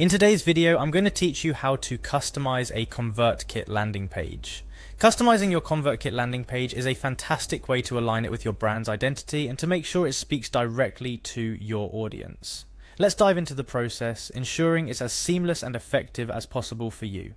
In today's video, I'm going to teach you how to customize a Convertkit landing page. Customizing your Convertkit landing page is a fantastic way to align it with your brand's identity and to make sure it speaks directly to your audience. Let's dive into the process, ensuring it's as seamless and effective as possible for you.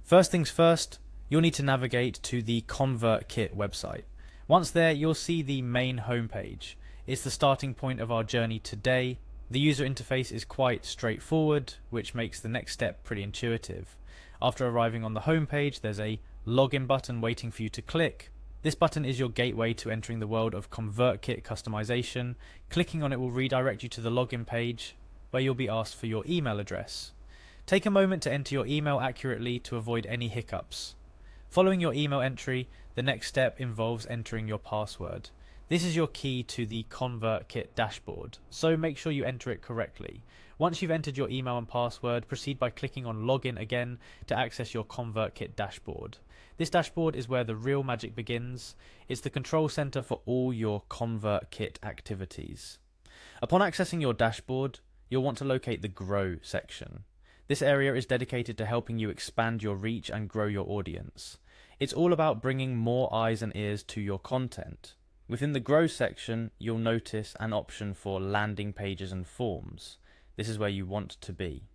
First things first, you'll need to navigate to the Convertkit website. Once there, you'll see the main homepage. It's the starting point of our journey today. The user interface is quite straightforward, which makes the next step pretty intuitive. After arriving on the homepage, there's a login button waiting for you to click. This button is your gateway to entering the world of Convertkit customization. Clicking on it will redirect you to the login page, where you'll be asked for your email address. Take a moment to enter your email accurately to avoid any hiccups. Following your email entry, the next step involves entering your password. This is your key to the Convertkit dashboard, so make sure you enter it correctly. Once you've entered your email and password, proceed by clicking on Login again to access your Convertkit dashboard. This dashboard is where the real magic begins. It's the control center for all your Convertkit activities. Upon accessing your dashboard, you'll want to locate the Grow section. This area is dedicated to helping you expand your reach and grow your audience. It's all about bringing more eyes and ears to your content. Within the Grow section, you'll notice an option for landing pages and forms. This is where you want to be.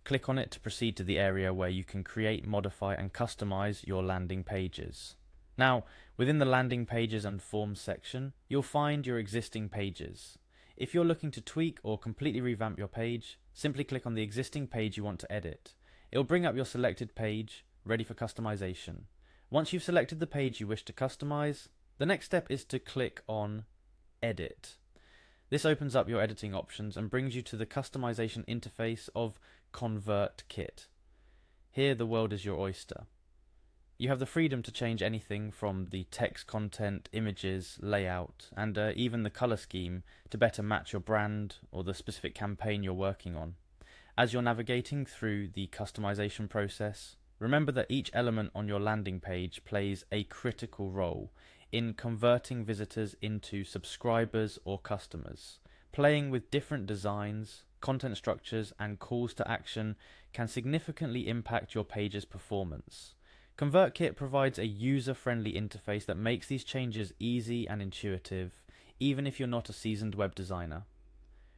Click on it to proceed to the area where you can create, modify and customize your landing pages. Now, within the landing pages and forms section, you'll find your existing pages. If you're looking to tweak or completely revamp your page, simply click on the existing page you want to edit. It'll bring up your selected page, ready for customization. Once you've selected the page you wish to customize, the next step is to click on Edit. This opens up your editing options and brings you to the customization interface of Convertkit. Here the world is your oyster. You have the freedom to change anything from the text content, images, layout, and even the color scheme to better match your brand or the specific campaign you're working on. As you're navigating through the customization process, remember that each element on your landing page plays a critical role in converting visitors into subscribers or customers. Playing with different designs, content structures, and calls to action can significantly impact your page's performance. Convertkit provides a user-friendly interface that makes these changes easy and intuitive, even if you're not a seasoned web designer.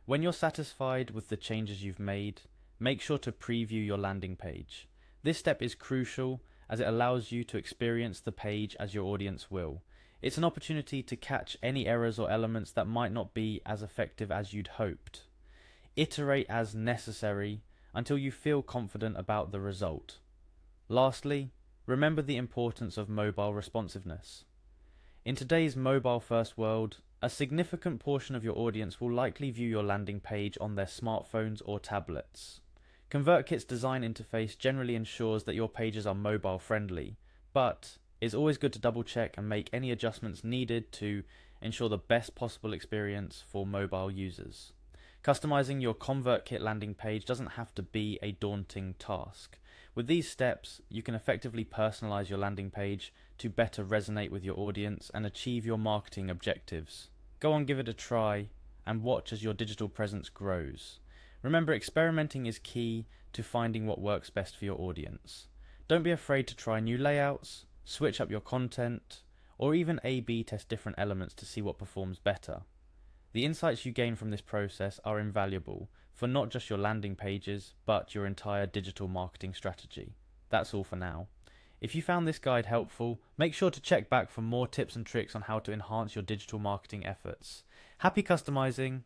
When you're satisfied with the changes you've made, make sure to preview your landing page. This step is crucial as it allows you to experience the page as your audience will. It's an opportunity to catch any errors or elements that might not be as effective as you'd hoped. Iterate as necessary until you feel confident about the result. Lastly, remember the importance of mobile responsiveness. In today's mobile-first world, a significant portion of your audience will likely view your landing page on their smartphones or tablets. Convertkit's design interface generally ensures that your pages are mobile-friendly, but it's always good to double check and make any adjustments needed to ensure the best possible experience for mobile users. Customizing your Convertkit landing page doesn't have to be a daunting task. With these steps, you can effectively personalize your landing page to better resonate with your audience and achieve your marketing objectives. Go on, give it a try, and watch as your digital presence grows. Remember, experimenting is key to finding what works best for your audience. Don't be afraid to try new layouts, switch up your content, or even A/B test different elements to see what performs better. The insights you gain from this process are invaluable for not just your landing pages, but your entire digital marketing strategy. That's all for now. If you found this guide helpful, make sure to check back for more tips and tricks on how to enhance your digital marketing efforts. Happy customizing,